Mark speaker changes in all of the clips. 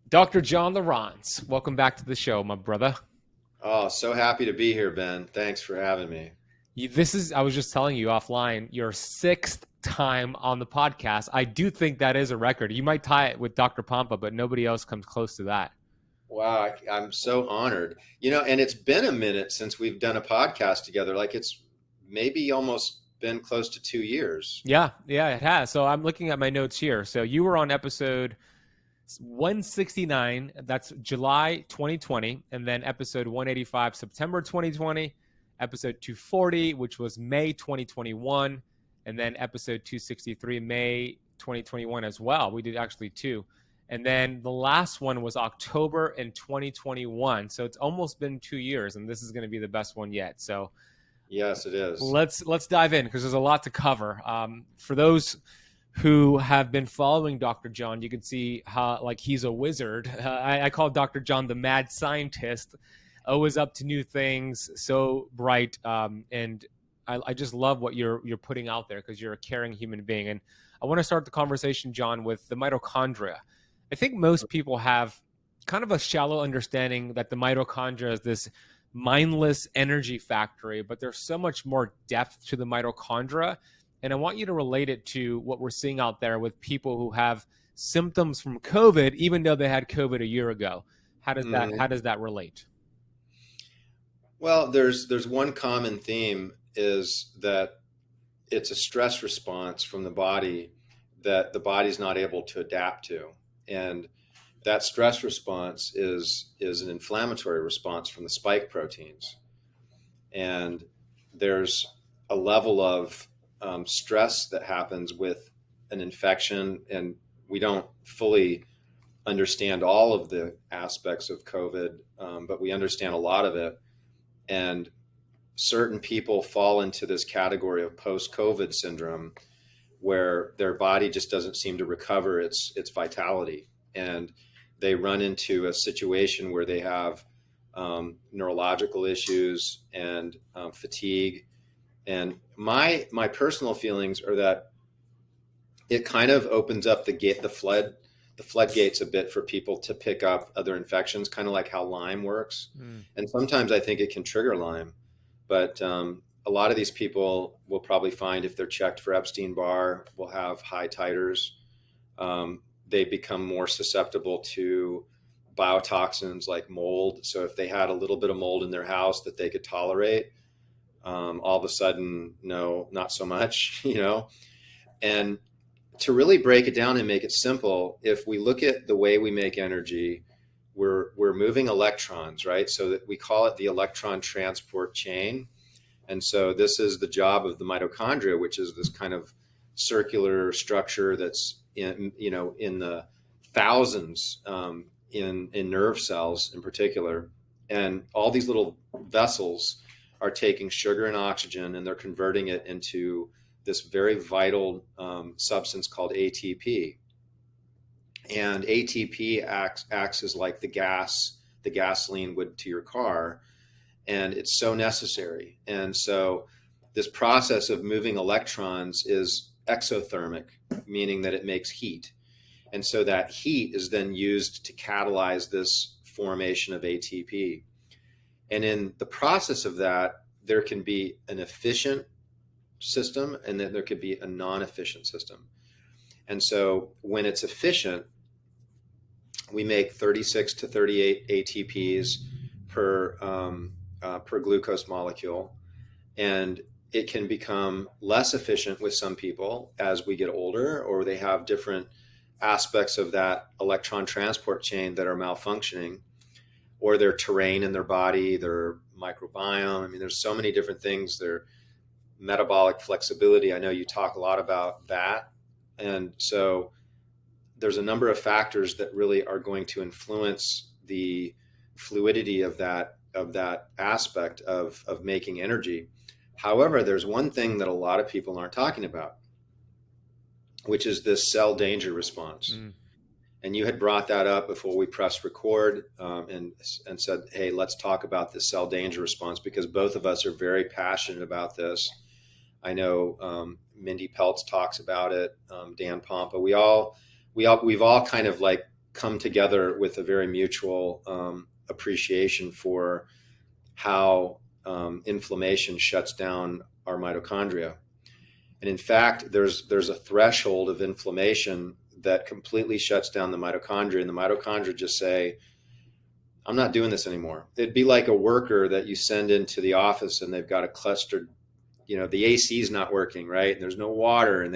Speaker 1: Dr. John Lieurance, welcome back to the show, my brother.
Speaker 2: Oh, so happy to be here, Ben. Thanks for having me.
Speaker 1: I was just telling you offline, your sixth time on the podcast. I do think that is a record. You might tie it with Dr. Pompa, but nobody else comes close to that.
Speaker 2: Wow, I'm so honored. And it's been a minute since we've done a podcast together. Like it's maybe almost been close to 2 years.
Speaker 1: Yeah, it has. So I'm looking at my notes here. So you were on episode 169, that's July 2020, and then episode 185, September 2020, episode 240, which was May 2021, and then episode 263, May 2021 as well. We did actually two. And then the last one was October in 2021. So it's almost been 2 years, and this is going to be the best one yet. So
Speaker 2: Yes, it is.
Speaker 1: let's dive in because there's a lot to cover. For those who have been following Dr. John, you can see how like he's a wizard. I call Dr. John the mad scientist, always up to new things, so bright. And I just love what you're putting out there because you're a caring human being. And I want to start the conversation, John, with the mitochondria. I think most people have kind of a shallow understanding that the mitochondria is this mindless energy factory, but there's so much more depth to the mitochondria. And I want you to relate it to what we're seeing out there with people who have symptoms from COVID, even though they had COVID a year ago. How does that relate?
Speaker 2: Well, there's one common theme is that it's a stress response from the body that the body's not able to adapt to. And that stress response is an inflammatory response from the spike proteins. And there's a level of stress that happens with an infection, and we don't fully understand all of the aspects of COVID, but we understand a lot of it. And certain people fall into this category of post-COVID syndrome, where their body just doesn't seem to recover its vitality, and they run into a situation where they have neurological issues and fatigue. And my personal feelings are that it kind of opens up the floodgates a bit for people to pick up other infections, kind of like how Lyme works. And sometimes I think it can trigger Lyme, but a lot of these people will probably find if they're checked for Epstein Barr will have high titers. They become more susceptible to biotoxins like mold. So if they had a little bit of mold in their house that they could tolerate, all of a sudden, no, not so much, And to really break it down and make it simple, if we look at the way we make energy, we're moving electrons, right? So that we call it the electron transport chain. And so this is the job of the mitochondria, which is this kind of circular structure that's in the thousands in nerve cells in particular. And all these little vessels are taking sugar and oxygen, and they're converting it into this very vital substance called ATP. And ATP acts as like the gasoline would to your car, and it's so necessary. And so this process of moving electrons is exothermic, meaning that it makes heat. And so that heat is then used to catalyze this formation of ATP. And in the process of that, there can be an efficient system, and then there could be a non-efficient system. And so when it's efficient, we make 36 to 38 ATPs per glucose molecule. And it can become less efficient with some people as we get older, or they have different aspects of that electron transport chain that are malfunctioning, or their terrain in their body, their microbiome. I mean, there's so many different things. Their metabolic flexibility. I know you talk a lot about that. And so there's a number of factors that really are going to influence the fluidity of that aspect of making energy. However, there's one thing that a lot of people aren't talking about, which is this cell danger response. And you had brought that up before we pressed record, and said, hey, let's talk about the cell danger response, because both of us are very passionate about this. I know Mindy Peltz talks about it, Dan Pompa. We've all kind of like come together with a very mutual appreciation for how inflammation shuts down our mitochondria. And in fact, there's a threshold of inflammation that completely shuts down the mitochondria, and the mitochondria just say, I'm not doing this anymore. It'd be like a worker that you send into the office and they've got a clustered, the AC is not working, right? And there's no water and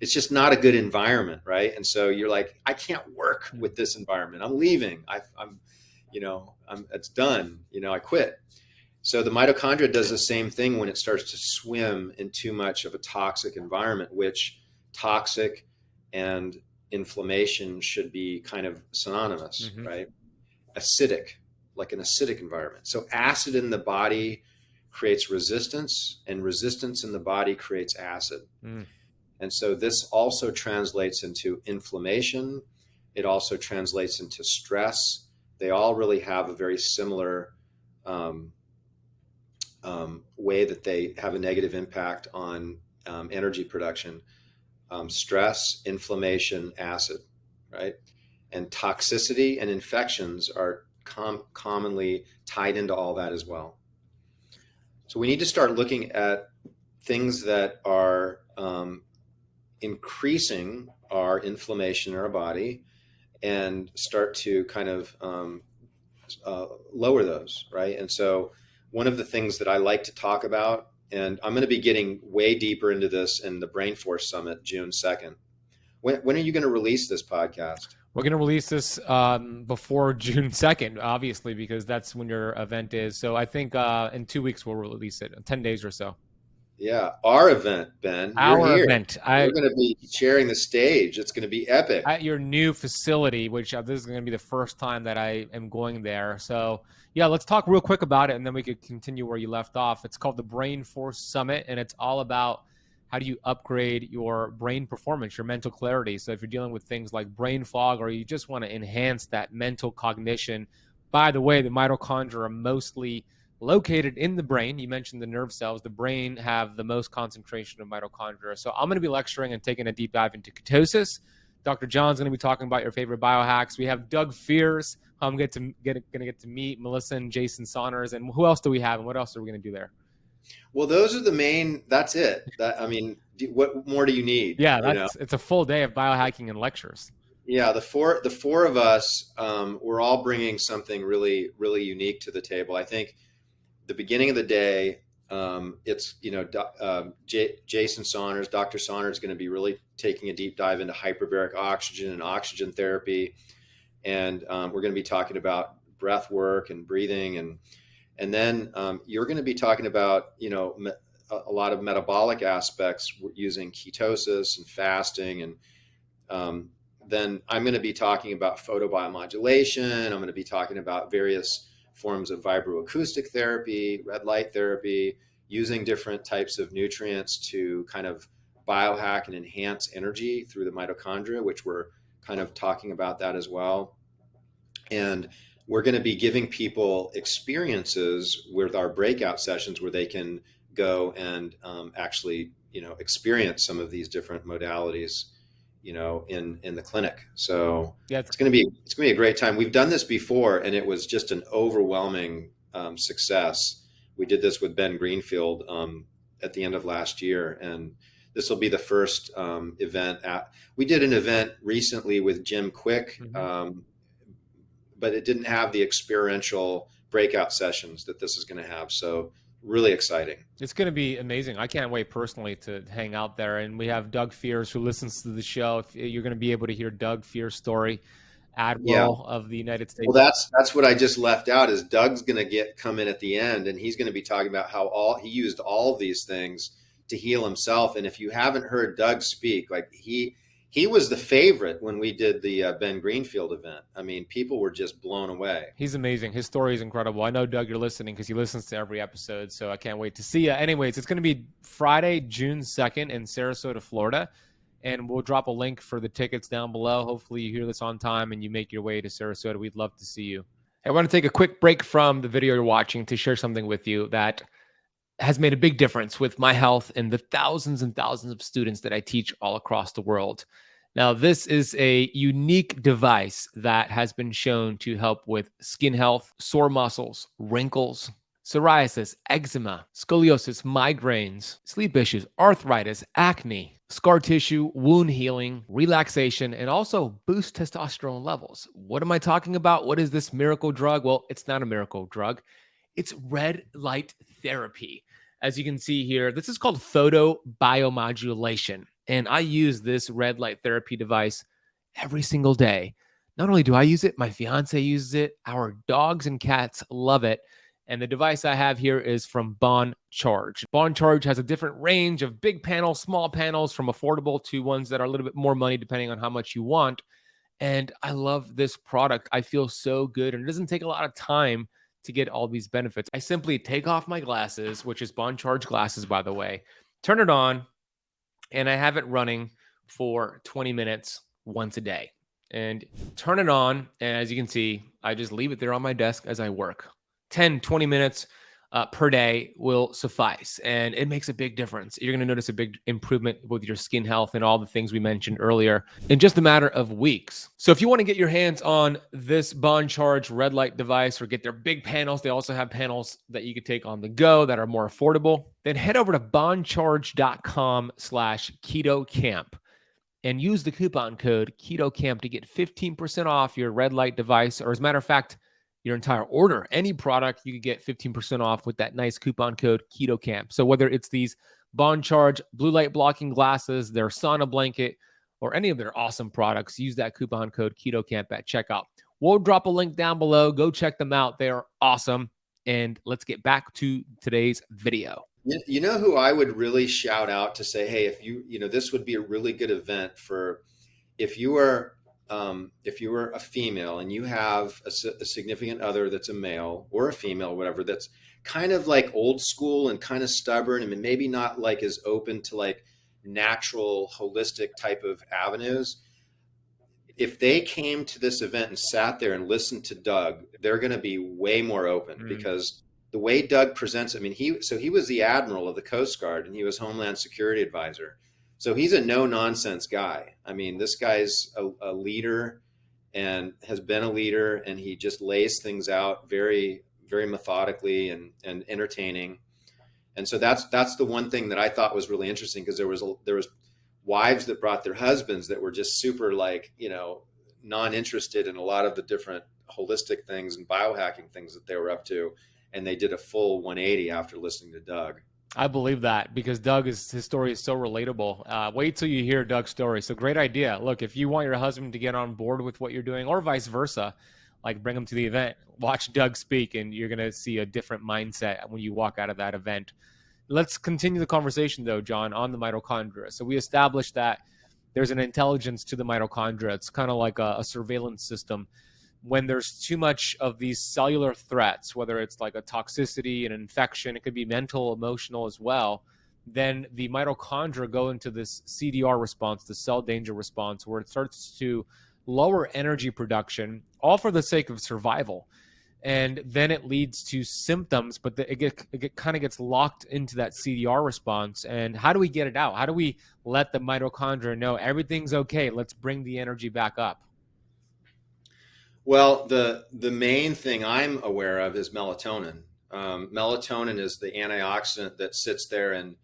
Speaker 2: it's just not a good environment, right? And so you're like, I can't work with this environment. I'm leaving. It's done. I quit. So the mitochondria does the same thing when it starts to swim in too much of a toxic environment, which toxic and inflammation should be kind of synonymous, right? Acidic, like an acidic environment. So acid in the body creates resistance, and resistance in the body creates acid. And so this also translates into inflammation. It also translates into stress. They all really have a very similar way that they have a negative impact on energy production. Stress, inflammation, acid, right? And toxicity and infections are commonly tied into all that as well. So we need to start looking at things that are increasing our inflammation in our body and start to kind of lower those, right? And so one of the things that I like to talk about, and I'm going to be getting way deeper into this in the Brain Force Summit, June 2nd. When are you going to release this podcast?
Speaker 1: We're going to release this before June 2nd, obviously, because that's when your event is. So I think in 2 weeks we'll release it, 10 days or so.
Speaker 2: Yeah, our event, Ben.
Speaker 1: Our event.
Speaker 2: We're going to be sharing the stage. It's going to be epic.
Speaker 1: At your new facility, which this is going to be the first time that I am going there. So yeah, let's talk real quick about it, and then we could continue where you left off. It's called the Brain Force Summit, and it's all about how do you upgrade your brain performance, your mental clarity. So if you're dealing with things like brain fog, or you just want to enhance that mental cognition, by the way, the mitochondria are mostly located in the brain. You mentioned the nerve cells. The brain have the most concentration of mitochondria. So I'm going to be lecturing and taking a deep dive into ketosis. Dr. John's going to be talking about your favorite biohacks. We have Doug Fears. I'm going to get to meet Melissa and Jason Saunders. And who else do we have? And what else are we going to do there?
Speaker 2: Well, those are the main. That's it. What more do you need?
Speaker 1: Yeah, it's a full day of biohacking and lectures.
Speaker 2: Yeah, the four of us, we're all bringing something really, really unique to the table. I think the beginning of the day, it's Jason Saunders, Dr. Saunders, is going to be really taking a deep dive into hyperbaric oxygen and oxygen therapy, and we're going to be talking about breath work and breathing, and then you're going to be talking about a lot of metabolic aspects using ketosis and fasting, and then I'm going to be talking about photobiomodulation. I'm going to be talking about various forms of vibroacoustic therapy, red light therapy, using different types of nutrients to kind of biohack and enhance energy through the mitochondria, which we're kind of talking about that as well. And we're going to be giving people experiences with our breakout sessions where they can go and actually, experience some of these different modalities, in the clinic. So yeah, it's going to be a great time. We've done this before, and it was just an overwhelming success. We did this with Ben Greenfield at the end of last year, and this will be the first event. We did an event recently with Jim Quick, but it didn't have the experiential breakout sessions that this is going to have. So really exciting.
Speaker 1: It's going to be amazing. I can't wait personally to hang out there. And we have Doug Fears, who listens to the show. If you're going to be able to hear Doug Fears' story, Admiral of the United States.
Speaker 2: Well, that's what I just left out, is Doug's going to come in at the end, and he's going to be talking about how he used all of these things to heal himself. And if you haven't heard Doug speak, like he was the favorite when we did the Ben Greenfield event. I mean, people were just blown away.
Speaker 1: He's amazing. His story is incredible. I know, Doug, you're listening because he listens to every episode, so I can't wait to see you. Anyways, it's going to be Friday, June 2nd in Sarasota, Florida, and we'll drop a link for the tickets down below. Hopefully you hear this on time and you make your way to Sarasota. We'd love to see you. I want to take a quick break from the video you're watching to share something with you that has made a big difference with my health and the thousands and thousands of students that I teach all across the world. Now, this is a unique device that has been shown to help with skin health, sore muscles, wrinkles, psoriasis, eczema, scoliosis, migraines, sleep issues, arthritis, acne, scar tissue, wound healing, relaxation, and also boost testosterone levels. What am I talking about? What is this miracle drug? Well, it's not a miracle drug. It's red light therapy. As you can see here, this is called photobiomodulation. And I use this red light therapy device every single day. Not only do I use it, my fiance uses it. Our dogs and cats love it. And the device I have here is from Bon Charge. Bon Charge has a different range of big panels, small panels, from affordable to ones that are a little bit more money depending on how much you want. And I love this product. I feel so good. And it doesn't take a lot of time to get all these benefits. I simply take off my glasses, which is Bon Charge glasses, by the way, turn it on, and I have it running for 20 minutes once a day. And turn it on, and as you can see, I just leave it there on my desk as I work. 10, 20 minutes per day will suffice, and it makes a big difference. You're going to notice a big improvement with your skin health and all the things we mentioned earlier in just a matter of weeks. So if you want to get your hands on this Bon Charge red light device or get their big panels, they also have panels that you could take on the go that are more affordable, then head over to boncharge.com/ketocamp and use the coupon code KETOCAMP to get 15% off your red light device, or as a matter of fact, your entire order. Any product, you can get 15% off with that nice coupon code KETOCAMP. So whether it's these Bon Charge blue light blocking glasses, their sauna blanket, or any of their awesome products, use that coupon code KETOCAMP at checkout. We'll drop a link down below. Go check them out. They are awesome. And let's get back to today's video.
Speaker 2: You know who I would really shout out to say, hey, if this would be a really good event for if you were a female and you have a significant other that's a male or a female, whatever, that's kind of like old school and kind of stubborn and maybe not like as open to like natural, holistic type of avenues. If they came to this event and sat there and listened to Doug, they're going to be way more open because the way Doug presents, I mean, he was the admiral of the Coast Guard and he was Homeland Security advisor. So he's a no-nonsense guy. I mean, this guy's a leader and has been a leader, and he just lays things out very, very methodically and entertaining. And so that's the one thing that I thought was really interesting, because there was wives that brought their husbands that were just super non-interested in a lot of the different holistic things and biohacking things that they were up to, and they did a full 180 after listening to Doug.
Speaker 1: I believe that because his story is so relatable. Wait till you hear Doug's story. So great idea. Look, if you want your husband to get on board with what you're doing, or vice versa, like bring him to the event, watch Doug speak, and you're going to see a different mindset when you walk out of that event. Let's continue the conversation, though, John, on the mitochondria. So we established that there's an intelligence to the mitochondria. It's kind of like a surveillance system. When there's too much of these cellular threats, whether it's like a toxicity, an infection, it could be mental, emotional as well, then the mitochondria go into this CDR response, the cell danger response, where it starts to lower energy production, all for the sake of survival. And then it leads to symptoms, but it kind of gets locked into that CDR response. And how do we get it out? How do we let the mitochondria know everything's okay? Let's bring the energy back up.
Speaker 2: Well, the main thing I'm aware of is melatonin. Melatonin is the antioxidant that sits there and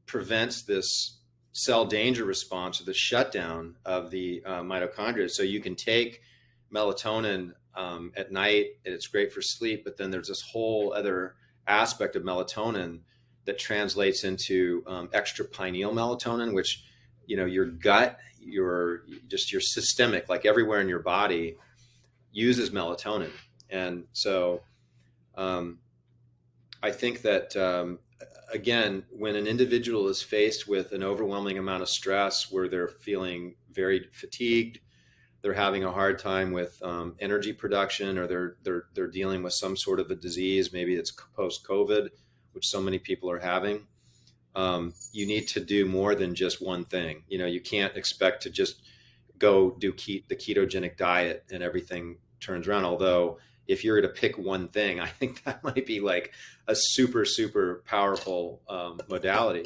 Speaker 2: prevents this cell danger response, or the shutdown of the mitochondria. So you can take melatonin at night, and it's great for sleep, but then there's this whole other aspect of melatonin that translates into extra pineal melatonin, which, your gut, your systemic, like everywhere in your body, uses melatonin. And so I think that, again, when an individual is faced with an overwhelming amount of stress, where they're feeling very fatigued, they're having a hard time with energy production, or they're dealing with some sort of a disease, maybe it's post-COVID, which so many people are having, you need to do more than just one thing. You can't expect to just go do the ketogenic diet and everything turns around. Although if you're to pick one thing, I think that might be like a super, super powerful modality.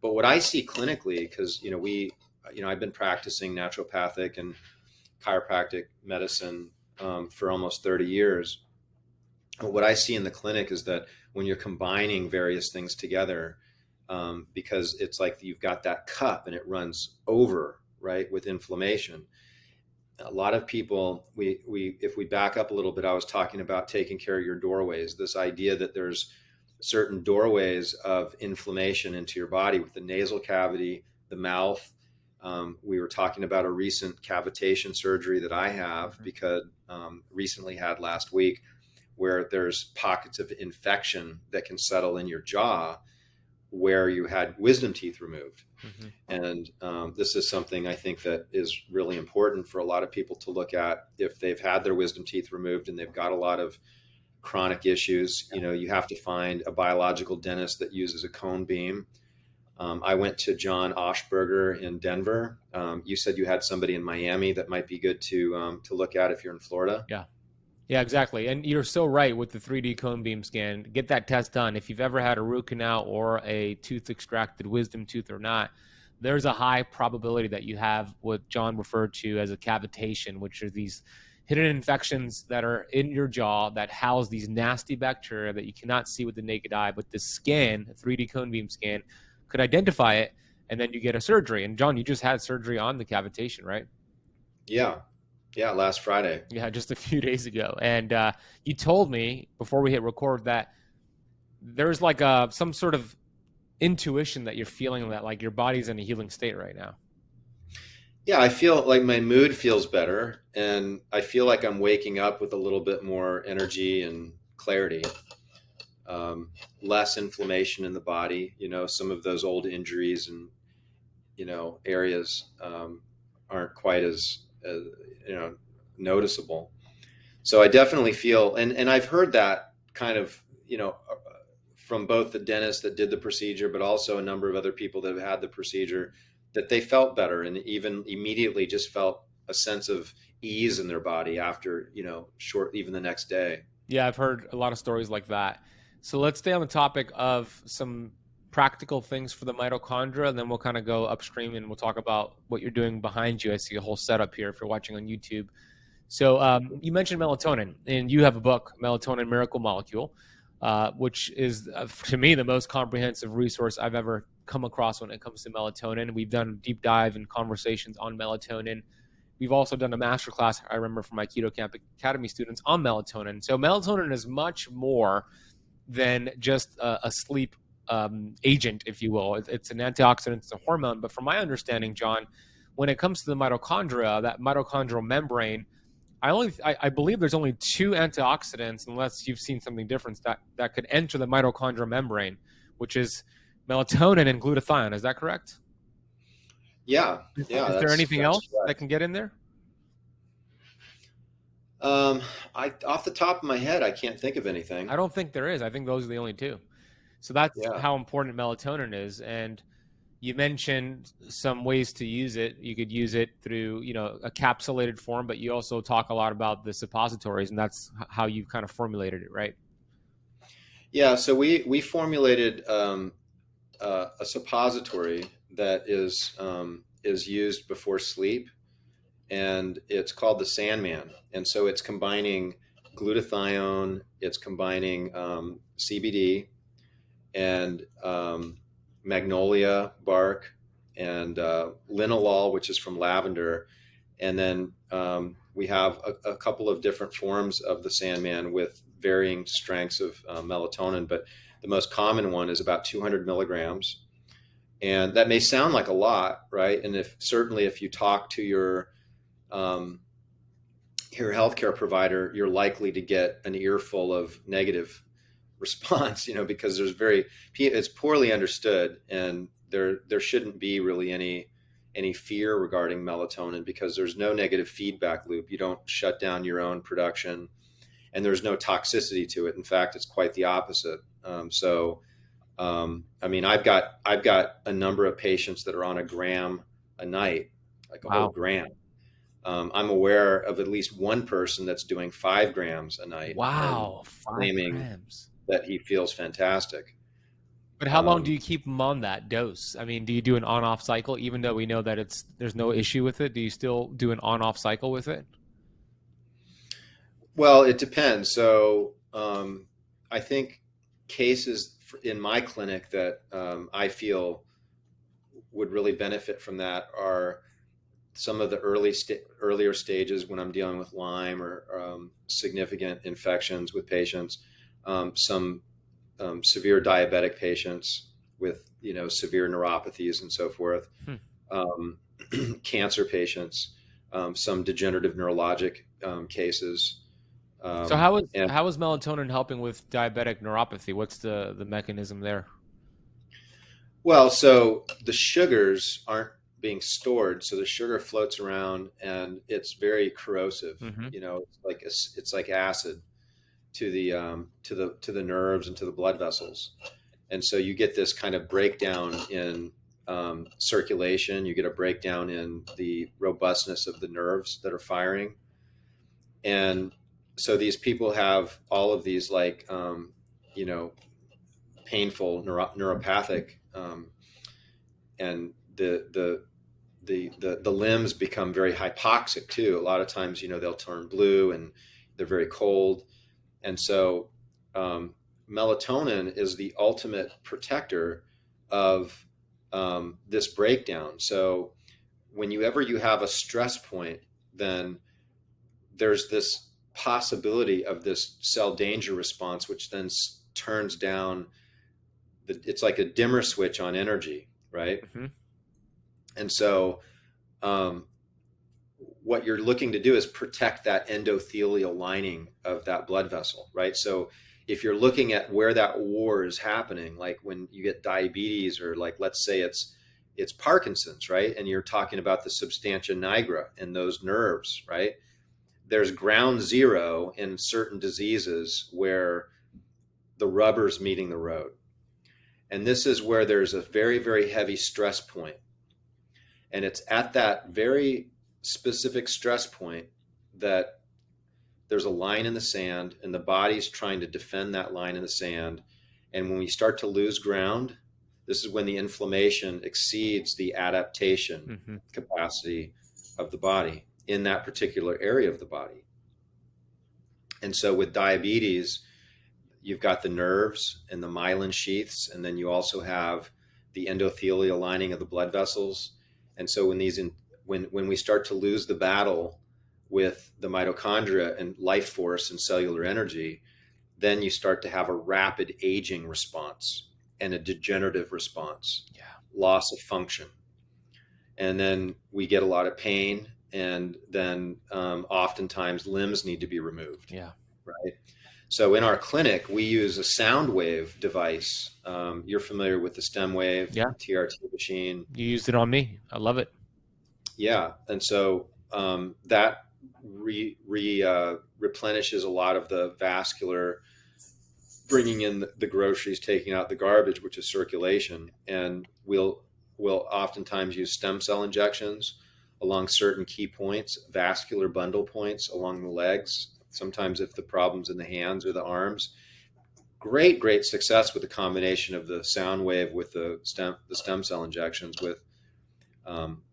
Speaker 2: But what I see clinically, because I've been practicing naturopathic and chiropractic medicine for almost 30 years. What I see in the clinic is that when you're combining various things together, because it's like you've got that cup and it runs over, right, with inflammation. A lot of people, if we back up a little bit, I was talking about taking care of your doorways, this idea that there's certain doorways of inflammation into your body with the nasal cavity, the mouth. We were talking about a recent cavitation surgery that I have because recently had last week, where there's pockets of infection that can settle in your jaw where you had wisdom teeth removed. And this is something I think that is really important for a lot of people to look at if they've had their wisdom teeth removed and they've got a lot of chronic issues. You have to find a biological dentist that uses a cone beam. I went to 𝘎𝙍𝘼𝙗𝙍 in Denver. You said you had somebody in Miami that might be good to look at if you're in Florida.
Speaker 1: Yeah, exactly. And you're so right with the 3D cone beam scan. Get that test done. If you've ever had a root canal or a tooth extracted, wisdom tooth or not, there's a high probability that you have what John referred to as a cavitation, which are these hidden infections that are in your jaw that house these nasty bacteria that you cannot see with the naked eye. But this scan, a 3D cone beam scan, could identify it, and then you get a surgery. And John, you just had surgery on the cavitation, right?
Speaker 2: Yeah, last Friday.
Speaker 1: Yeah, just a few days ago. And you told me before we hit record that there's like some sort of intuition that you're feeling that like your body's in a healing state right now.
Speaker 2: Yeah, I feel like my mood feels better, and I feel like I'm waking up with a little bit more energy and clarity. Less inflammation in the body. Some of those old injuries and areas aren't quite as noticeable. So I definitely feel, and I've heard that kind of from both the dentist that did the procedure, but also a number of other people that have had the procedure, that they felt better and even immediately just felt a sense of ease in their body after even the next day.
Speaker 1: Yeah, I've heard a lot of stories like that. So let's stay on the topic of some practical things for the mitochondria, and then we'll kind of go upstream and we'll talk about what you're doing behind you. I see a whole setup here if you're watching on YouTube. So you mentioned melatonin, and you have a book, Melatonin Miracle Molecule, which is, to me, the most comprehensive resource I've ever come across when it comes to melatonin. We've done a deep dive and conversations on melatonin. We've also done a masterclass, I remember, from my Keto Camp Academy students on melatonin. So melatonin is much more than just a sleep agent, if you will. It's an antioxidant, it's a hormone. But from my understanding, John, when it comes to the mitochondria, that mitochondrial membrane, I believe there's only 2 antioxidants, unless you've seen something different, that could enter the mitochondrial membrane, which is melatonin and glutathione. Is that correct?
Speaker 2: Yeah.
Speaker 1: Is there anything else that can get in there?
Speaker 2: Off the top of my head, I can't think of anything.
Speaker 1: I don't think there is. I think those are the only 2. So that's how important melatonin is. And you mentioned some ways to use it. You could use it through, a capsulated form, but you also talk a lot about the suppositories, and that's how you kind of formulated it, right?
Speaker 2: Yeah. So we formulated a suppository that is used before sleep, and it's called the Sandman. And so it's combining glutathione, it's combining CBD and magnolia bark and linalool, which is from lavender. And then we have a couple of different forms of the Sandman with varying strengths of melatonin, but the most common one is about 200 milligrams. And that may sound like a lot, right? And if you talk to your healthcare provider, you're likely to get an earful of negative response, because it's poorly understood, and there shouldn't be really any fear regarding melatonin, because there's no negative feedback loop. You don't shut down your own production, and there's no toxicity to it. In fact, it's quite the opposite. I've got a number of patients that are on 1 gram a night, like a whole gram. I'm aware of at least one person that's doing 5 grams a night.
Speaker 1: Wow, 5
Speaker 2: claiming
Speaker 1: grams.
Speaker 2: that he feels fantastic.
Speaker 1: But how long do you keep them on that dose? I mean, do you do an on-off cycle, even though we know that there's no issue with it? Do you still do an on-off cycle with it?
Speaker 2: Well, it depends. So I think cases in my clinic that I feel would really benefit from that are some of the earlier stages when I'm dealing with Lyme or significant infections with patients, some severe diabetic patients with severe neuropathies and so forth, cancer patients, some degenerative neurologic cases.
Speaker 1: So how is melatonin helping with diabetic neuropathy? What's the mechanism there?
Speaker 2: Well, so the sugars aren't being stored, so the sugar floats around and it's very corrosive. It's like acid to the nerves and to the blood vessels, and so you get this kind of breakdown in circulation. You get a breakdown in the robustness of the nerves that are firing, and so these people have all of these painful neuropathic, and the limbs become very hypoxic too. A lot of times, they'll turn blue and they're very cold. And so melatonin is the ultimate protector of this breakdown. So whenever you have a stress point, then there's this possibility of this cell danger response, which then turns down. It's like a dimmer switch on energy, right? Mm-hmm. And so what you're looking to do is protect that endothelial lining of that blood vessel, right? So if you're looking at where that war is happening, like when you get diabetes, or let's say it's Parkinson's, right? And you're talking about the substantia nigra and those nerves, right? There's ground zero in certain diseases where the rubber's meeting the road. And this is where there's a very, very heavy stress point. And it's at that very specific stress point that there's a line in the sand, and the body's trying to defend that line in the sand. And when we start to lose ground, this is when the inflammation exceeds the adaptation capacity of the body in that particular area of the body. And so with diabetes, you've got the nerves and the myelin sheaths, and then you also have the endothelial lining of the blood vessels. And so when we start to lose the battle with the mitochondria and life force and cellular energy, then you start to have a rapid aging response and a degenerative response, loss of function. And then we get a lot of pain, and then oftentimes limbs need to be removed. Yeah. Right. So in our clinic, we use a sound wave device. You're familiar with the stem wave, TRT machine.
Speaker 1: You used it on me. I love it.
Speaker 2: Yeah. And so that replenishes a lot of the vascular, bringing in the groceries, taking out the garbage, which is circulation. And we'll oftentimes use stem cell injections along certain key points, vascular bundle points along the legs. Sometimes if the problem's in the hands or the arms, great success with the combination of the sound wave with the stem cell injections with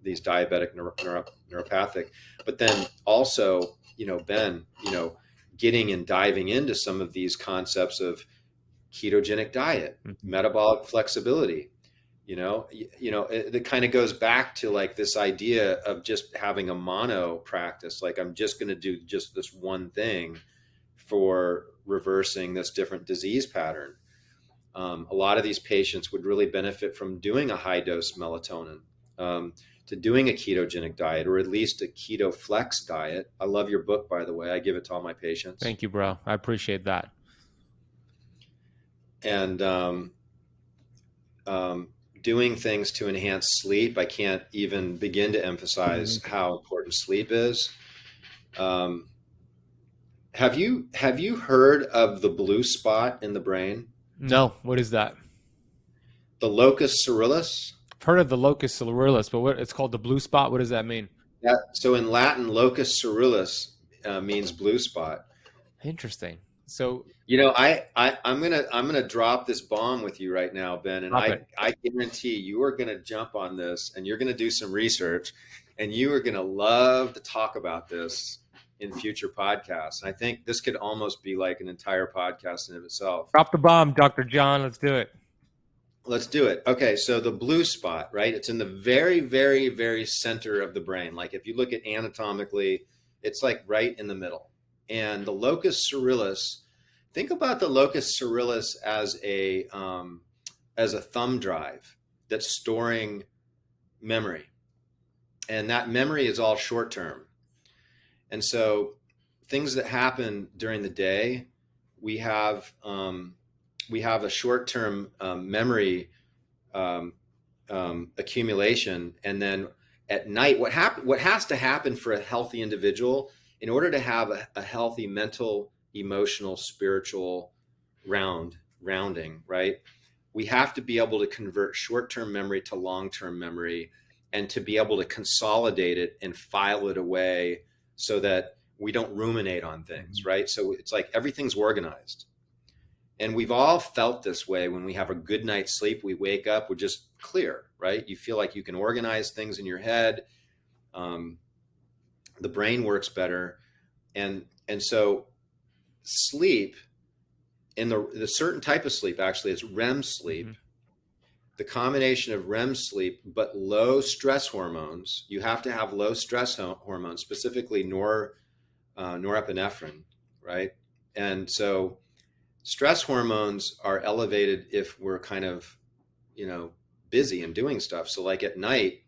Speaker 2: these diabetic neuropathic. But then also, Ben, getting and diving into some of these concepts of ketogenic diet, metabolic flexibility. It kind of goes back to this idea of just having a mono practice. I'm just going to do just this one thing for reversing this different disease pattern. A lot of these patients would really benefit from doing a high dose melatonin, to doing a ketogenic diet, or at least a keto flex diet. I love your book, by the way. I give it to all my patients.
Speaker 1: Thank you, bro. I appreciate that.
Speaker 2: And, doing things to enhance sleep. I can't even begin to emphasize how important sleep is. Have you heard of the blue spot in the brain?
Speaker 1: No. What is that?
Speaker 2: The locus coeruleus.
Speaker 1: I've heard of the locus coeruleus, but it's called the blue spot. What does that mean?
Speaker 2: Yeah. So in Latin, locus coeruleus means blue spot.
Speaker 1: Interesting. So
Speaker 2: I'm gonna drop this bomb with you right now, Ben, and
Speaker 1: drop it.
Speaker 2: I guarantee you are gonna jump on this and you're gonna do some research, and you are gonna love to talk about this in future podcasts. And I think this could almost be like an entire podcast in of itself.
Speaker 1: Drop the bomb, Dr. John. Let's do it.
Speaker 2: Let's do it. Okay, so the blue spot, right? It's in the very, very, very center of the brain. Like if you look at anatomically, it's like right in the middle. And the locus coeruleus, think about the locus coeruleus as a thumb drive that's storing memory. And that memory is all short term. And so things that happen during the day, we have a short-term memory accumulation, and then at night, what has to happen for a healthy individual in order to have a healthy mental, emotional, spiritual rounding, right? We have to be able to convert short-term memory to long-term memory, and to be able to consolidate it and file it away so that we don't ruminate on things, right? So it's like everything's organized. And we've all felt this way when we have a good night's sleep. We wake up, we're just clear, right? You feel like you can organize things in your head. The brain works better. And so sleep, in the certain type of sleep actually is REM sleep. Mm-hmm. The combination of REM sleep, but low stress hormones. You have to have low stress hormones, specifically norepinephrine, right? And so stress hormones are elevated if we're kind of, busy and doing stuff. So like at night,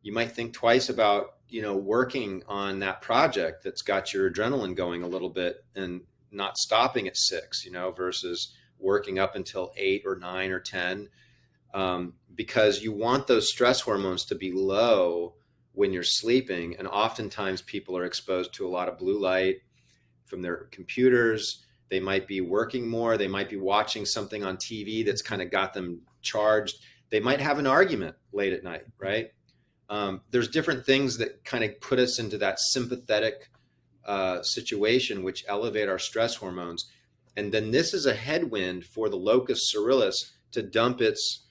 Speaker 2: you might think twice about, working on that project that's got your adrenaline going a little bit and not stopping at 6, versus working up until 8 or 9 or 10, because you want those stress hormones to be low when you're sleeping. And oftentimes people are exposed to a lot of blue light from their computers. They might be working more. They might be watching something on TV that's kind of got them charged. They might have an argument late at night, right? There's different things that kind of put us into that sympathetic situation, which elevate our stress hormones. And then this is a headwind for the locus coeruleus to dump its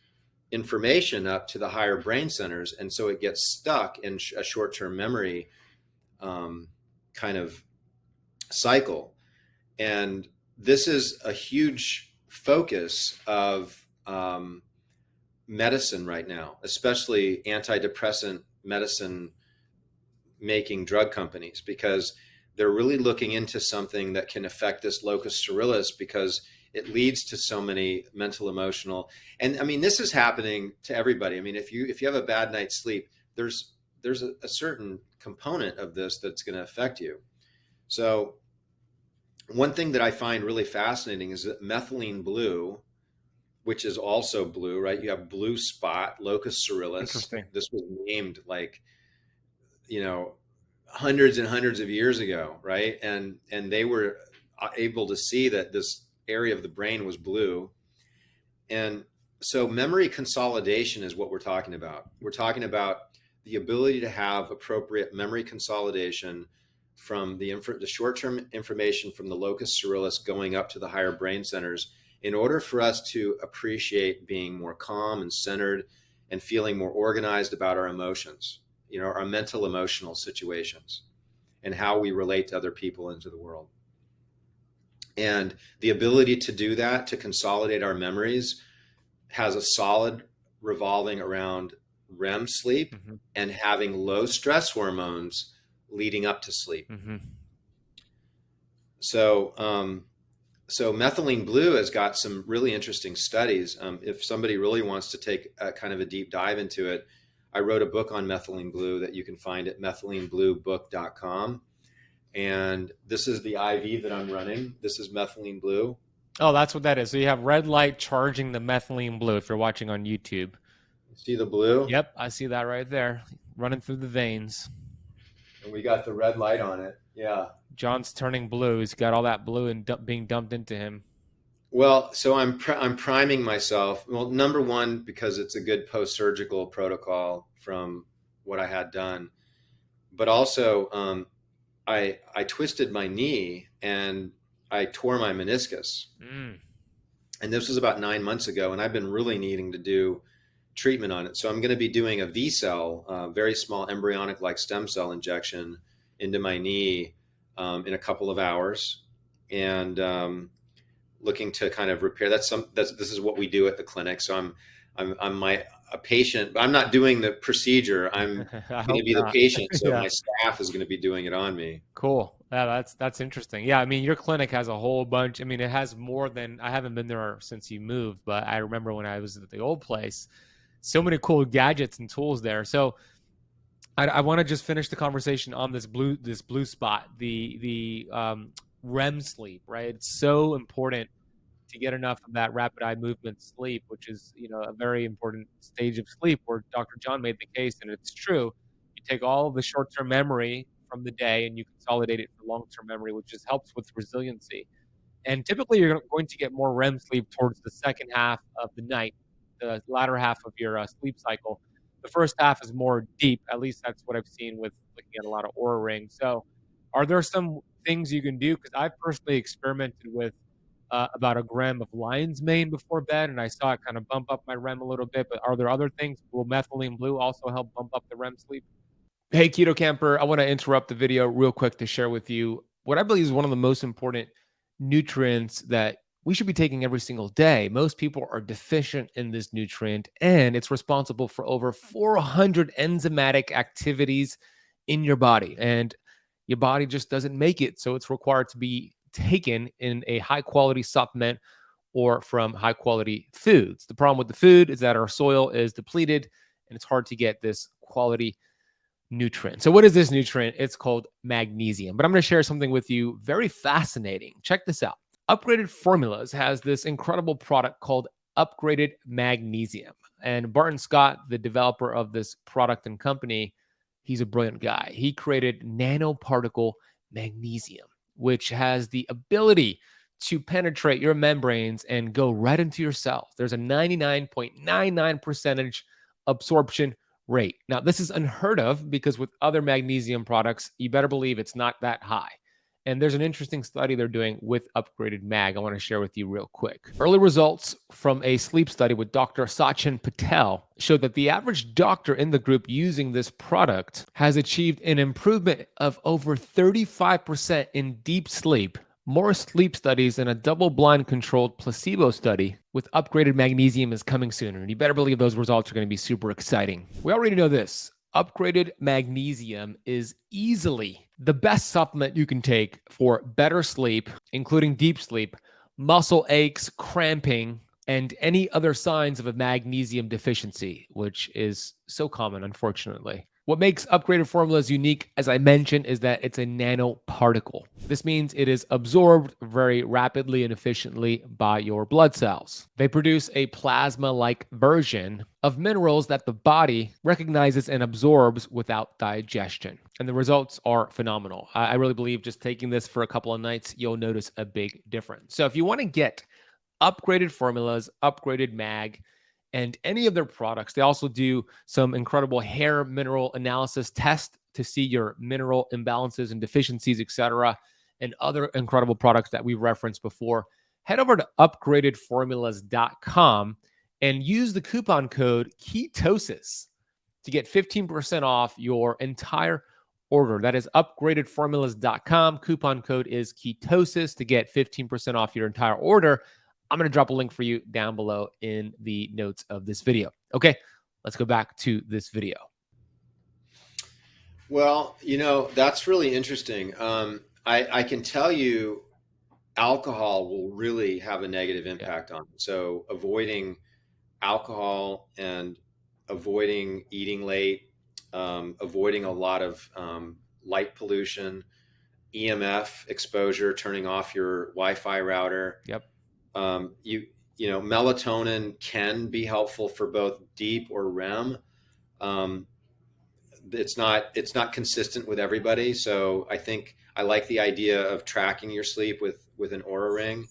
Speaker 2: information up to the higher brain centers. And so it gets stuck in a short-term memory kind of cycle. And this is a huge focus of medicine right now, especially antidepressant medicine making drug companies, because they're really looking into something that can affect this locus coeruleus, because it leads to so many mental, emotional, and I mean, this is happening to everybody. I mean, if you have a bad night's sleep, there's a certain component of this that's going to affect you. So one thing that I find really fascinating is that methylene blue, which is also blue, right? You have blue spot, locus coeruleus.
Speaker 1: Interesting.
Speaker 2: This was named like, hundreds and hundreds of years ago, right? And they were able to see that this area of the brain was blue. And so memory consolidation is what we're talking about. We're talking about the ability to have appropriate memory consolidation from the short-term information from the locus coeruleus going up to the higher brain centers in order for us to appreciate being more calm and centered and feeling more organized about our emotions, our mental emotional situations and how we relate to other people into the world. And the ability to do that, to consolidate our memories, has a solid revolving around REM sleep mm-hmm. and having low stress hormones leading up to sleep. Mm-hmm. So methylene blue has got some really interesting studies. If somebody really wants to take a kind of a deep dive into it, I wrote a book on methylene blue that you can find at methylenebluebook.com. And this is the IV that I'm running. This is methylene blue.
Speaker 1: Oh, that's what that is. So you have red light charging the methylene blue if you're watching on YouTube.
Speaker 2: See the blue?
Speaker 1: Yep, I see that right there, running through the veins.
Speaker 2: And we got the red light on it. Yeah.
Speaker 1: John's turning blue. He's got all that blue and being dumped into him.
Speaker 2: Well, so I'm priming myself. Well, number one, because it's a good post-surgical protocol from what I had done, but also I twisted my knee, and I tore my meniscus.
Speaker 1: Mm.
Speaker 2: And this was about 9 months ago. And I've been really needing to do treatment on it. So I'm going to be doing a V cell, very small embryonic like stem cell injection into my knee in a couple of hours. And looking to kind of repair. This is what we do at the clinic. So I'm a patient, but I'm not doing the procedure. I'm
Speaker 1: I
Speaker 2: going to
Speaker 1: hope
Speaker 2: be the
Speaker 1: not.
Speaker 2: patient. So
Speaker 1: Yeah.
Speaker 2: my staff is going to be doing it on me.
Speaker 1: Cool. Yeah, that's interesting. Yeah, I mean, your clinic has a whole bunch. I mean, it has more than, I haven't been there since you moved, but I remember when I was at the old place, so many cool gadgets and tools there. So I want to just finish the conversation on this blue spot, the REM sleep, right? It's so important to get enough of that rapid eye movement sleep, which is, a very important stage of sleep where Dr. John made the case, and it's true. You take all of the short-term memory from the day and you consolidate it for long-term memory, which just helps with resiliency. And typically you're going to get more REM sleep towards the second half of the night, the latter half of your sleep cycle. The first half is more deep. At least that's what I've seen with looking at a lot of Aura rings. So are there some things you can do? Because I've personally experimented with about a gram of lion's mane before bed, and I saw it kind of bump up my REM a little bit. But are there other things? Will methylene blue also help bump up the REM sleep? Hey, Keto Camper, I want to interrupt the video real quick to share with you what I believe is one of the most important nutrients that we should be taking every single day. Most people are deficient in this nutrient, and it's responsible for over 400 enzymatic activities in your body. And your body just doesn't make it. So it's required to be taken in a high quality supplement or from high quality foods. The problem with the food is that our soil is depleted and it's hard to get this quality nutrient. So what is this nutrient? It's called magnesium. But I'm going to share something with you very fascinating. Check this out. Upgraded Formulas has this incredible product called Upgraded Magnesium. And Barton Scott, the developer of this product and company, he's a brilliant guy. He created nanoparticle magnesium, which has the ability to penetrate your membranes and go right into your cells. There's a 99.99% absorption rate. Now, this is unheard of because with other magnesium products, you better believe it's not that high. And there's an interesting study they're doing with Upgraded Mag I want to share with you real quick. Early results from a sleep study with Dr. Sachin Patel showed that the average doctor in the group using this product has achieved an improvement of over 35% in deep sleep. More sleep studies and a double-blind controlled placebo study with upgraded magnesium is coming soon, and you better believe those results are going to be super exciting. We already know this. Upgraded magnesium is easily the best supplement you can take for better sleep, including deep sleep, muscle aches, cramping, and any other signs of a magnesium deficiency, which is so common, unfortunately. What makes Upgraded Formulas unique, as I mentioned, is that it's a nanoparticle. This means it is absorbed very rapidly and efficiently by your blood cells. They produce a plasma-like version of minerals that the body recognizes and absorbs without digestion. And the results are phenomenal. I really believe just taking this for a couple of nights, you'll notice a big difference. So if you want to get Upgraded Formulas, Upgraded Mag, and any of their products, they also do some incredible hair mineral analysis tests to see your mineral imbalances and deficiencies, etc., and other incredible products that we've referenced before. Head over to upgradedformulas.com and use the coupon code ketosis to get 15% off your entire order. That is upgradedformulas.com. Coupon code is ketosis to get 15% off your entire order. I'm going to drop a link for you down below in the notes of this video. Okay, let's go back to this video.
Speaker 2: Well, that's really interesting. I can tell you alcohol will really have a negative impact on it. So avoiding alcohol and avoiding eating late, avoiding a lot of light pollution, EMF exposure, turning off your Wi-Fi router.
Speaker 1: Yep.
Speaker 2: Melatonin can be helpful for both deep or REM. It's not consistent with everybody. So I think I like the idea of tracking your sleep with an Aura ring.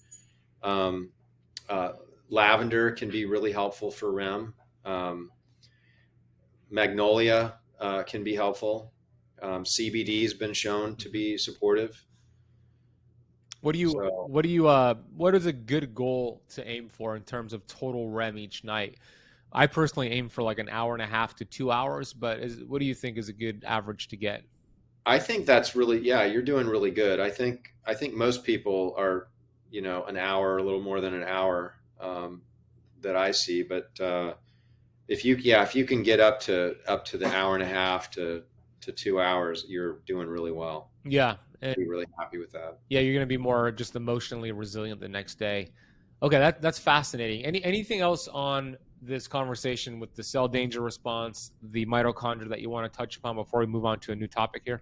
Speaker 2: Lavender can be really helpful for REM. Magnolia can be helpful. CBD has been shown to be supportive. So
Speaker 1: what is a good goal to aim for in terms of total REM each night? I personally aim for like an hour and a half to 2 hours, but what do you think is a good average to get?
Speaker 2: I think that's really, yeah, you're doing really good. I think most people are, an hour, a little more than an hour, that I see. But if you can get up to the hour and a half to 2 hours, you're doing really well.
Speaker 1: Yeah.
Speaker 2: Be really happy with that.
Speaker 1: Yeah, you're going to be more just emotionally resilient the next day. Okay, that's fascinating. Anything else on this conversation with the cell danger response, the mitochondria that you want to touch upon before we move on to a new topic here?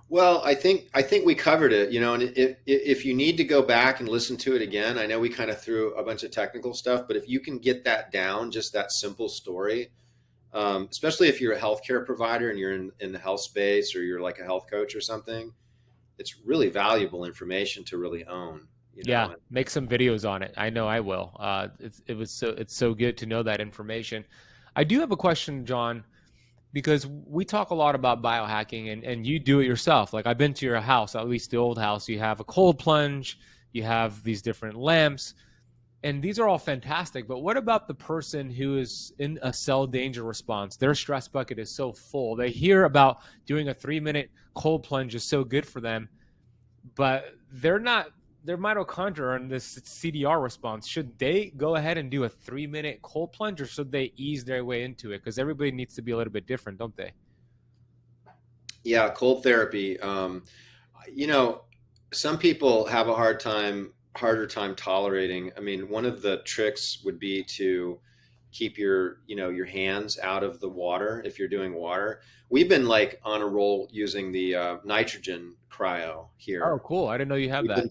Speaker 2: Well, I think we covered it, and if you need to go back and listen to it again, I know we kind of threw a bunch of technical stuff, but if you can get that down, just that simple story, especially if you're a healthcare provider and you're in the health space, or you're like a health coach or something, it's really valuable information to really own.
Speaker 1: Yeah, make some videos on it. I know I will. It's so good to know that information. I do have a question, John, because we talk a lot about biohacking, and you do it yourself. Like, I've been to your house, at least the old house. You have a cold plunge, you have these different lamps, and these are all fantastic. But what about the person who is in a cell danger response? Their stress bucket is so full. They hear about doing a 3-minute cold plunge is so good for them, but their mitochondria are in this CDR response. Should they go ahead and do a 3-minute cold plunge, or should they ease their way into it? Because everybody needs to be a little bit different, don't they?
Speaker 2: Yeah, cold therapy. Some people have a harder time tolerating. I mean, one of the tricks would be to keep your hands out of the water if you're doing water. We've been like on a roll using the nitrogen cryo here.
Speaker 1: Oh, cool. I didn't know you have that.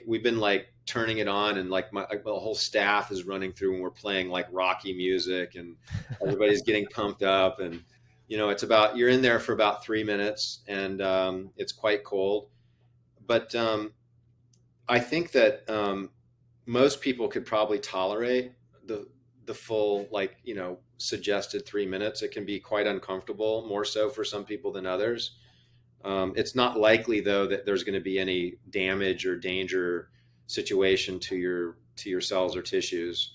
Speaker 2: We've been like turning it on, and like the whole staff is running through, and we're playing like Rocky music, and everybody's getting pumped up, and you're in there for about 3 minutes, and it's quite cold. But I think that most people could probably tolerate the full, suggested 3 minutes. It can be quite uncomfortable, more so for some people than others. It's not likely, though, that there's going to be any damage or danger situation to your cells or tissues.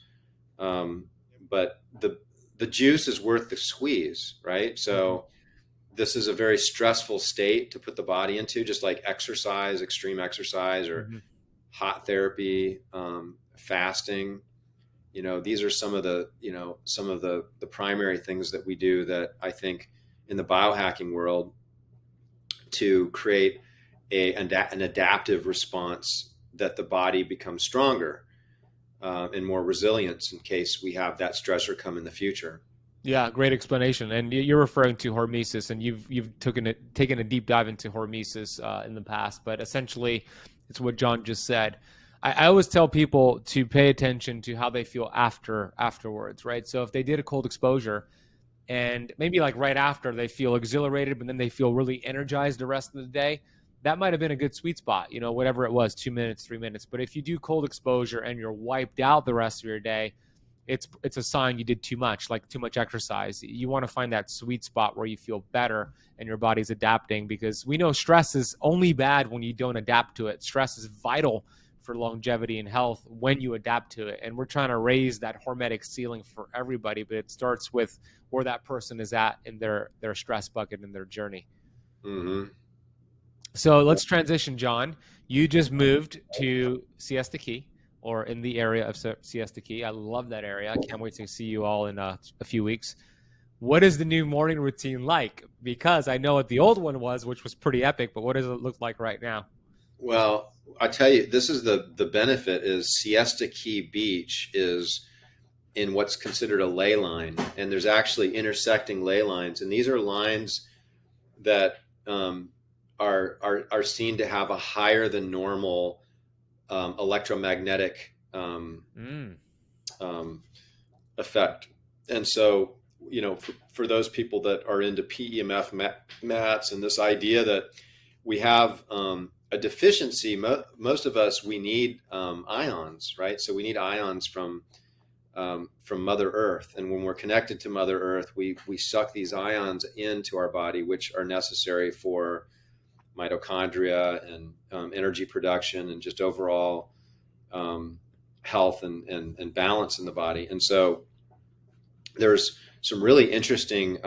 Speaker 2: But the juice is worth the squeeze, right? So this is a very stressful state to put the body into, just like exercise, extreme exercise, or hot therapy, fasting. These are some of the primary things that we do that I think in the biohacking world to create an adaptive response, that the body becomes stronger and more resilient in case we have that stressor come in the future.
Speaker 1: Yeah, great explanation. And you're referring to hormesis, and you've taken a deep dive into hormesis in the past, but essentially it's what John just said. I always tell people to pay attention to how they feel afterwards, right? So if they did a cold exposure, and maybe like right after they feel exhilarated, but then they feel really energized the rest of the day, that might have been a good sweet spot, whatever it was, 2 minutes, 3 minutes. But if you do cold exposure and you're wiped out the rest of your day, it's a sign you did too much, like too much exercise. You want to find that sweet spot where you feel better and your body's adapting, because we know stress is only bad when you don't adapt to it. Stress is vital for longevity and health when you adapt to it. And we're trying to raise that hormetic ceiling for everybody, but it starts with where that person is at in their stress bucket and their journey.
Speaker 2: Mm-hmm.
Speaker 1: So let's transition, John. You just moved to Siesta Key, or in the area of Siesta Key. I love that area. I can't wait to see you all in a few weeks. What is the new morning routine like? Because I know what the old one was, which was pretty epic, but what does it look like right now?
Speaker 2: Well, I tell you, this is the benefit is Siesta Key Beach is in what's considered a ley line, and there's actually intersecting ley lines, and these are lines that are seen to have a higher than normal electromagnetic effect. And so, for those people that are into PEMF mats and this idea that we have a deficiency, most of us, we need ions, right? So we need ions from Mother Earth. And when we're connected to Mother Earth, we suck these ions into our body, which are necessary for mitochondria and energy production and just overall health and balance in the body. And so there's some really interesting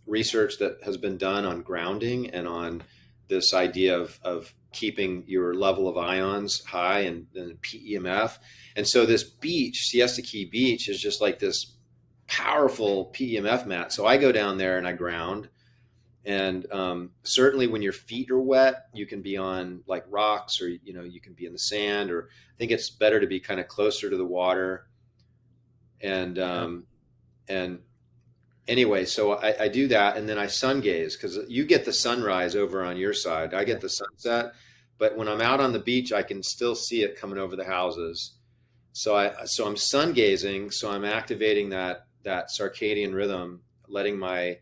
Speaker 2: research that has been done on grounding and on this idea of keeping your level of ions high and PEMF. And so this beach, Siesta Key Beach, is just like this powerful PEMF mat. So I go down there and I ground. And certainly when your feet are wet, you can be on like rocks, or, you know, you can be in the sand, or I think it's better to be kind of closer to the water. And anyway, so I do that, and then I sun gaze, because you get the sunrise over on your side. I get the sunset, but when I'm out on the beach, I can still see it coming over the houses. So I'm sun gazing. So I'm activating that circadian rhythm, letting my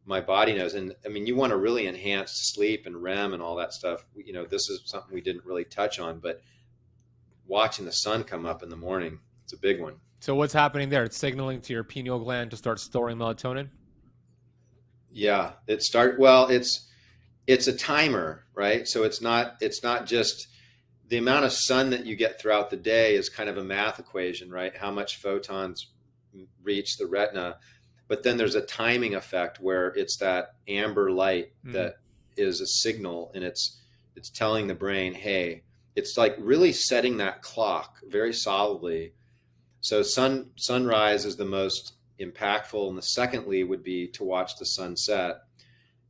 Speaker 2: body knows. And I mean, you want to really enhance sleep and REM and all that stuff. You know, this is something we didn't really touch on, but watching the sun come up in the morning, it's a big one.
Speaker 1: So what's happening there? It's signaling to your pineal gland to start storing melatonin?
Speaker 2: Yeah, it's a timer, right? So it's not just the amount of sun that you get throughout the day is kind of a math equation, right? How much photons reach the retina. But then there's a timing effect where it's that amber light that is a signal, and it's telling the brain, hey, it's like really setting that clock very solidly. So sunrise is the most impactful, and the secondly would be to watch the sunset.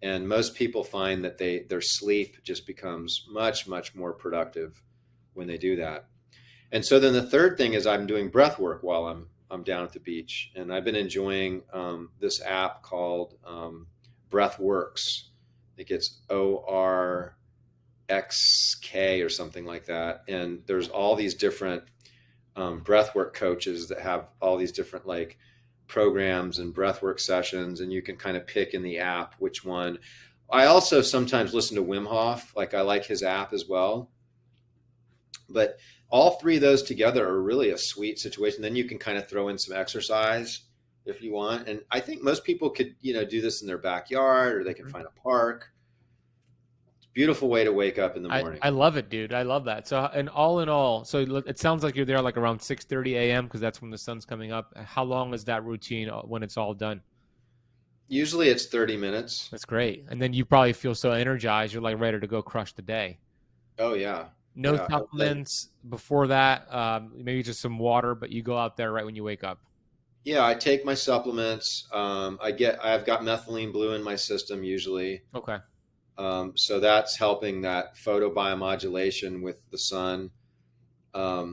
Speaker 2: And most people find that their sleep just becomes much, much more productive when they do that. And so then the third thing is I'm doing breath work while I'm down at the beach, and I've been enjoying this app called BreathWorks. I think it's ORXK or something like that. And there's all these different breathwork coaches that have all these different like programs and breathwork sessions, and you can kind of pick in the app which one. I also sometimes listen to Wim Hof. Like, I like his app as well. But all three of those together are really a sweet situation. Then you can kind of throw in some exercise if you want. And I think most people could, you know, do this in their backyard, or they can find a park. It's a beautiful way to wake up in the morning.
Speaker 1: I love it, dude. I love that. So, and all in all, so it sounds like you're there like around 6:30 a.m. because that's when the sun's coming up. How long is that routine when it's all done?
Speaker 2: Usually it's 30 minutes.
Speaker 1: That's great. And then you probably feel so energized, you're like ready to go crush the day.
Speaker 2: Oh, yeah.
Speaker 1: No supplements before that, maybe just some water, but you go out there right when you wake up.
Speaker 2: Yeah, I take my supplements. I've got methylene blue in my system usually.
Speaker 1: Okay.
Speaker 2: So that's helping that photobiomodulation with the sun. I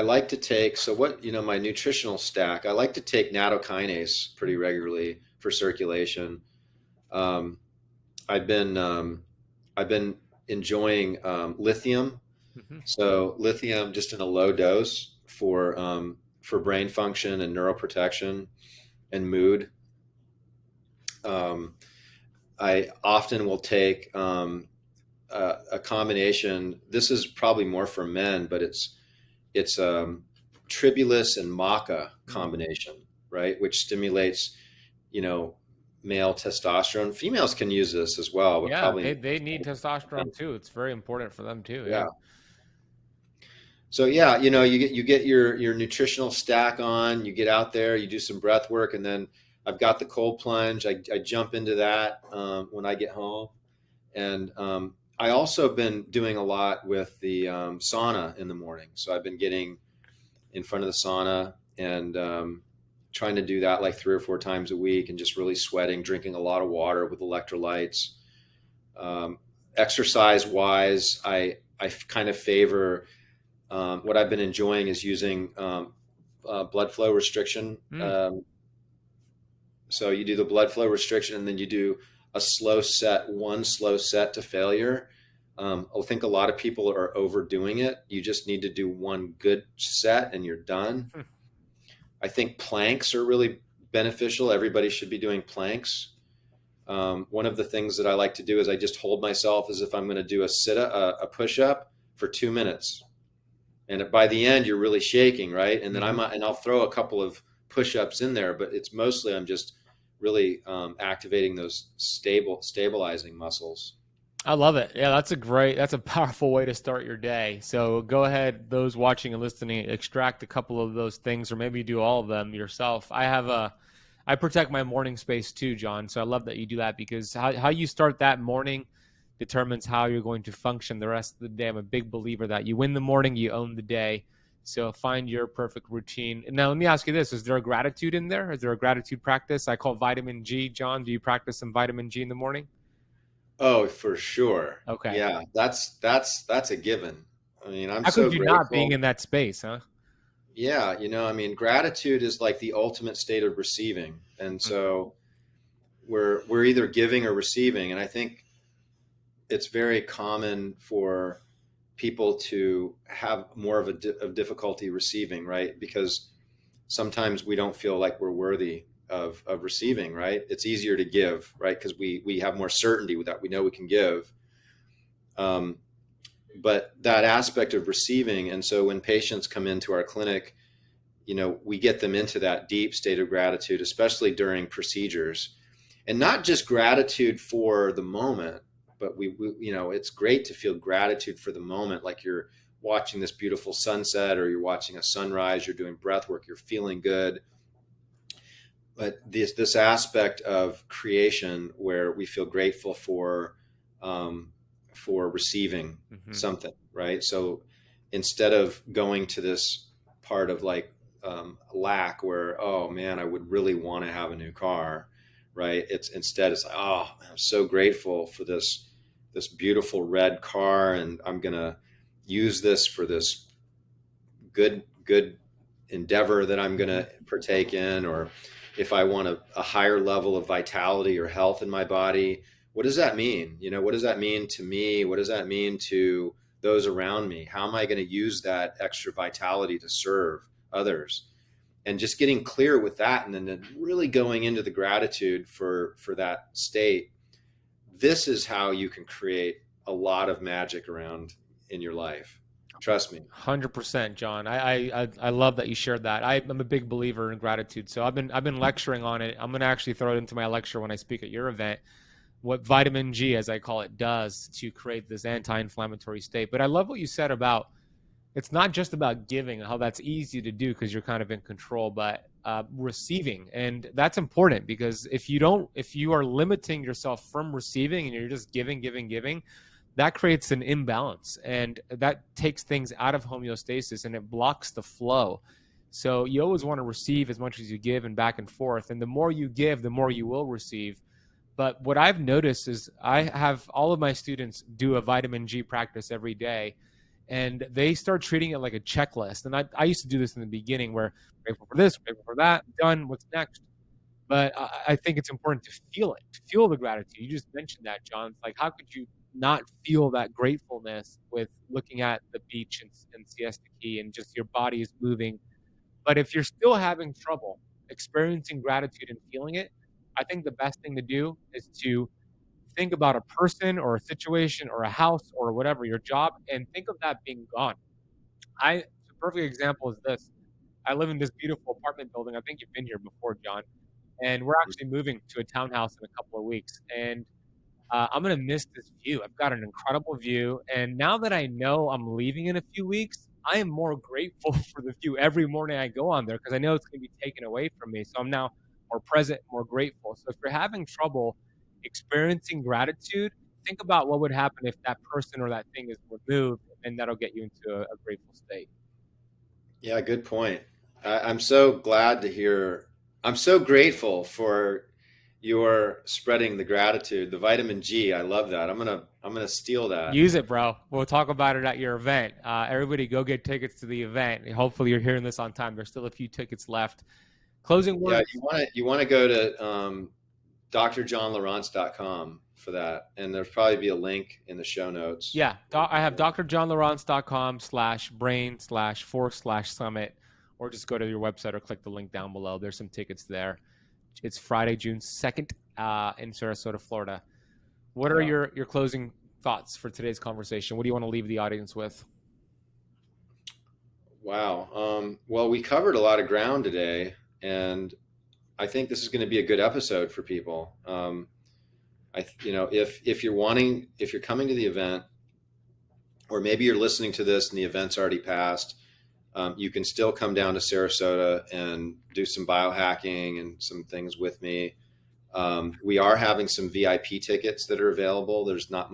Speaker 2: like to take, my nutritional stack, I like to take nattokinase pretty regularly for circulation. I've been enjoying lithium. So lithium just in a low dose for brain function and neuroprotection and mood. I often will take a combination. This is probably more for men, but it's tribulus and maca combination, right? Which stimulates, male testosterone. Females can use this as well. But
Speaker 1: probably they need testosterone too. It's very important for them too.
Speaker 2: Yeah. So you get your nutritional stack on, you get out there, you do some breath work, and then I've got the cold plunge. I jump into that when I get home. And I also been doing a lot with the sauna in the morning. So I've been getting in front of the sauna and trying to do that like 3 or 4 times a week, and just really sweating, drinking a lot of water with electrolytes. Exercise wise, I kind of favor what I've been enjoying is using blood flow restriction. So you do the blood flow restriction, and then you do one slow set to failure. I think a lot of people are overdoing it. You just need to do one good set and you're done. I think planks are really beneficial. Everybody should be doing planks. One of the things that I like to do is I just hold myself as if I'm going to do a push-up for 2 minutes. And by the end, you're really shaking, right? And then I'll throw a couple of push-ups in there, but it's mostly I'm just really activating those stabilizing muscles.
Speaker 1: I love it. Yeah, that's a powerful way to start your day. So go ahead, those watching and listening, extract a couple of those things, or maybe do all of them yourself. I protect my morning space too, John. So I love that you do that, because how you start that morning determines how you're going to function the rest of the day. I'm a big believer that you win the morning, you own the day. So find your perfect routine. And now let me ask you this. Is there a gratitude in there? Is there a gratitude practice? I call it vitamin G. John, do you practice some vitamin G in the morning?
Speaker 2: Oh, for sure.
Speaker 1: Okay.
Speaker 2: Yeah, that's a given. I mean, I'm
Speaker 1: How
Speaker 2: so
Speaker 1: could you not, being
Speaker 2: grateful.
Speaker 1: in that space, huh?
Speaker 2: Yeah, I mean, gratitude is like the ultimate state of receiving. And so we're either giving or receiving. And I think it's very common for people to have more of of difficulty receiving, right? Because sometimes we don't feel like we're worthy of receiving, right? It's easier to give, right? Because we have more certainty with that. We know we can give. But that aspect of receiving, and so when patients come into our clinic, we get them into that deep state of gratitude, especially during procedures, and not just gratitude for the moment, but it's great to feel gratitude for the moment, like you're watching this beautiful sunset or you're watching a sunrise, you're doing breath work, you're feeling good. But this aspect of creation where we feel grateful for receiving something, right? So instead of going to this part of like lack where, oh man, I would really want to have a new car, right? It's like, oh, I'm so grateful for this beautiful red car, and I'm gonna use this for this good endeavor that I'm gonna partake in. Or if I want a higher level of vitality or health in my body, what does that mean? What does that mean to me? What does that mean to those around me? How am I going to use that extra vitality to serve others? And just getting clear with that, and then really going into the gratitude for that state. This is how you can create a lot of magic around in your life. Trust me.
Speaker 1: 100%, John. I love that you shared that. I'm a big believer in gratitude. So I've been lecturing on it. I'm going to actually throw it into my lecture when I speak at your event, what vitamin G, as I call it, does to create this anti-inflammatory state. But I love what you said about, it's not just about giving, how that's easy to do because you're kind of in control, but receiving. And that's important, because if you are limiting yourself from receiving and you're just giving, that creates an imbalance, and that takes things out of homeostasis and it blocks the flow. So you always want to receive as much as you give, and back and forth. And the more you give, the more you will receive. But what I've noticed is I have all of my students do a vitamin G practice every day, and they start treating it like a checklist. And I used to do this in the beginning, where grateful for this, grateful for that, done, what's next? But I think it's important to feel it, to feel the gratitude. You just mentioned that, John. It's like, how could you not feel that gratefulness with looking at the beach and Siesta Key and just your body is moving? But if you're still having trouble experiencing gratitude and feeling it, I think the best thing to do is to think about a person or a situation or a house or whatever, your job, and think of that being gone. The perfect example is this. I live in this beautiful apartment building. I think you've been here before, John. And we're actually moving to a townhouse in a couple of weeks. And I'm going to miss this view. I've got an incredible view. And now that I know I'm leaving in a few weeks, I am more grateful for the view every morning I go on there, because I know it's going to be taken away from me. So I'm now more present, more grateful. So if you're having trouble experiencing gratitude, think about what would happen if that person or that thing is removed, and that'll get you into a grateful state.
Speaker 2: Yeah, good point. I'm so glad to hear. I'm so grateful for your spreading the gratitude, the vitamin G. I love that. I'm gonna steal that.
Speaker 1: Use it, bro. We'll talk about it at your event. Everybody go get tickets to the event. Hopefully you're hearing this on time. There's still a few tickets left. Closing words.
Speaker 2: Yeah, you want to go to drjohnlieurance.com for that, and there'll probably be a link in the show notes.
Speaker 1: Yeah, I have drjohnlieurance.com/brain/force/summit, or just go to your website or click the link down below. There's some tickets there. It's Friday, June 2nd in Sarasota, Florida. What are your closing thoughts for today's conversation? What do you want to leave the audience with?
Speaker 2: Wow. Well, we covered a lot of ground today, and I think this is going to be a good episode for people. If you're coming to the event, or maybe you're listening to this and the event's already passed, you can still come down to Sarasota and do some biohacking and some things with me. We are having some VIP tickets that are available. There's not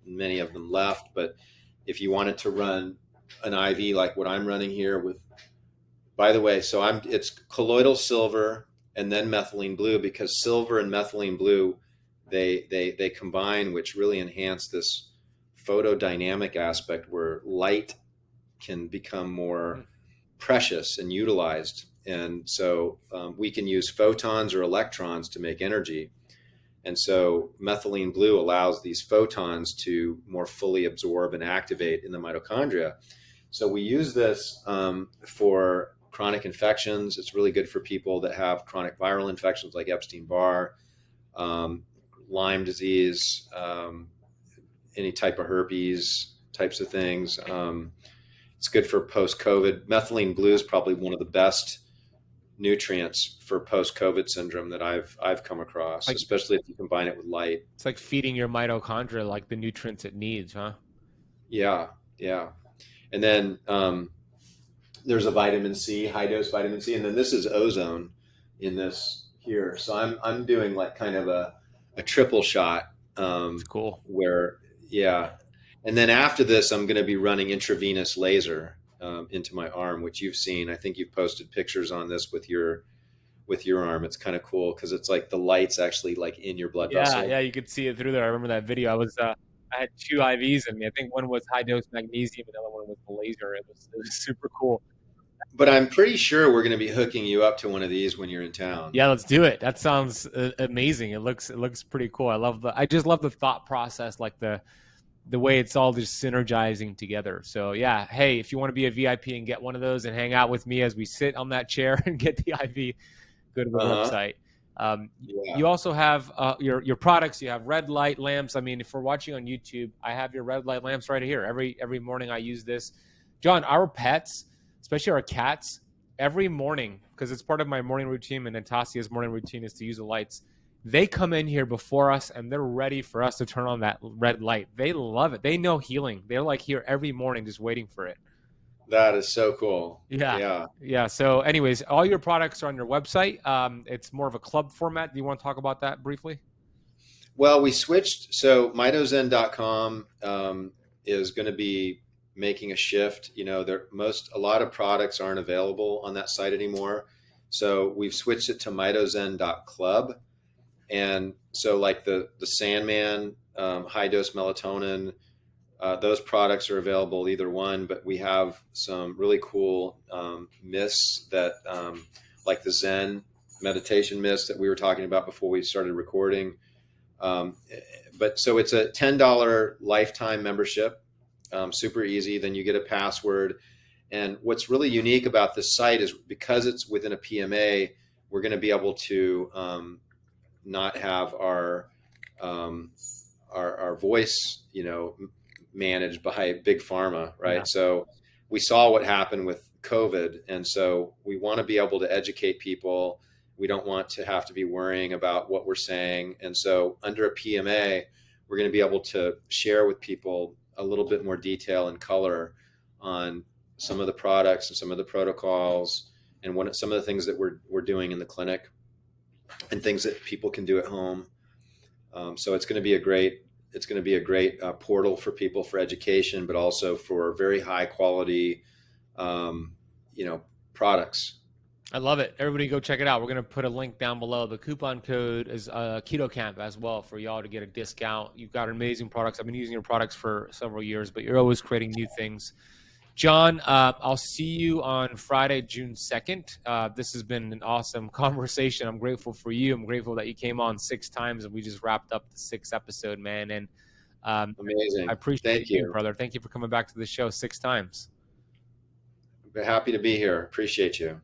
Speaker 2: many of them left, but if you wanted to run an IV like what I'm running here with, by the way, it's colloidal silver and then methylene blue, because silver and methylene blue, they combine, which really enhance this photodynamic aspect where light can become more precious and utilized. And so we can use photons or electrons to make energy. And so methylene blue allows these photons to more fully absorb and activate in the mitochondria. So we use this for chronic infections. It's really good for people that have chronic viral infections like Epstein Barr, Lyme disease, any type of herpes types of things. It's good for post-COVID. Methylene blue is probably one of the best nutrients for post-COVID syndrome that I've come across, especially if you combine it with light.
Speaker 1: It's like feeding your mitochondria like the nutrients it needs, huh?
Speaker 2: Yeah. And then there's a vitamin C, high dose vitamin C, and then this is ozone in this here. So I'm doing like kind of a triple shot.
Speaker 1: That's cool.
Speaker 2: And then after this, I'm going to be running intravenous laser into my arm, which you've seen. I think you've posted pictures on this with your arm. It's kind of cool because it's like the light's actually like in your blood vessel.
Speaker 1: Yeah, you could see it through there. I remember that video. I had 2 IVs in me. I think one was high dose magnesium, and the other one was the laser. It was super cool.
Speaker 2: But I'm pretty sure we're going to be hooking you up to one of these when you're in town.
Speaker 1: Yeah, let's do it. That sounds amazing. It looks pretty cool. I just love the thought process, like the way it's all just synergizing together. So yeah, hey, if you want to be a VIP and get one of those and hang out with me as we sit on that chair and get the IV, go to the website. You also have your products. You have red light lamps. I mean, if we're watching on YouTube, I have your red light lamps right here. Every morning I use this. John, our pets, especially our cats, every morning, because it's part of my morning routine and Natasia's morning routine is to use the lights. They come in here before us and they're ready for us to turn on that red light. They love it. They know healing. They're like here every morning just waiting for it.
Speaker 2: That is so cool.
Speaker 1: Yeah. So anyways, all your products are on your website. It's more of a club format. Do you want to talk about that briefly?
Speaker 2: Well, we switched. So mitozen.com is going to be making a shift. You know, a lot of products aren't available on that site anymore. So we've switched it to mitozen.club. And so like the Sandman, high dose melatonin, those products are available, either one, but we have some really cool mists that like the Zen meditation mist that we were talking about before we started recording. But so it's a $10 lifetime membership, super easy. Then you get a password. And what's really unique about this site is because it's within a PMA, we're going to be able to not have our voice, managed by big pharma, right? Yeah. So we saw what happened with COVID, and so we want to be able to educate people. We don't want to have to be worrying about what we're saying, and so under a PMA, we're going to be able to share with people a little bit more detail and color on some of the products and some of the protocols and some of the things that we're doing in the clinic and things that people can do at home. So it's going to be a great portal for people for education, but also for very high quality, products.
Speaker 1: I love it. Everybody go check it out. We're going to put a link down below. The coupon code is Keto Camp as well for y'all to get a discount. You've got amazing products. I've been using your products for several years, but you're always creating new things. John, I'll see you on Friday, June 2nd. This has been an awesome conversation. I'm grateful for you. I'm grateful that you came on 6 times and we just wrapped up the 6th episode, man. And
Speaker 2: amazing.
Speaker 1: I appreciate you, brother. Thank you for coming back to the show 6 times.
Speaker 2: I'm happy to be here. Appreciate you.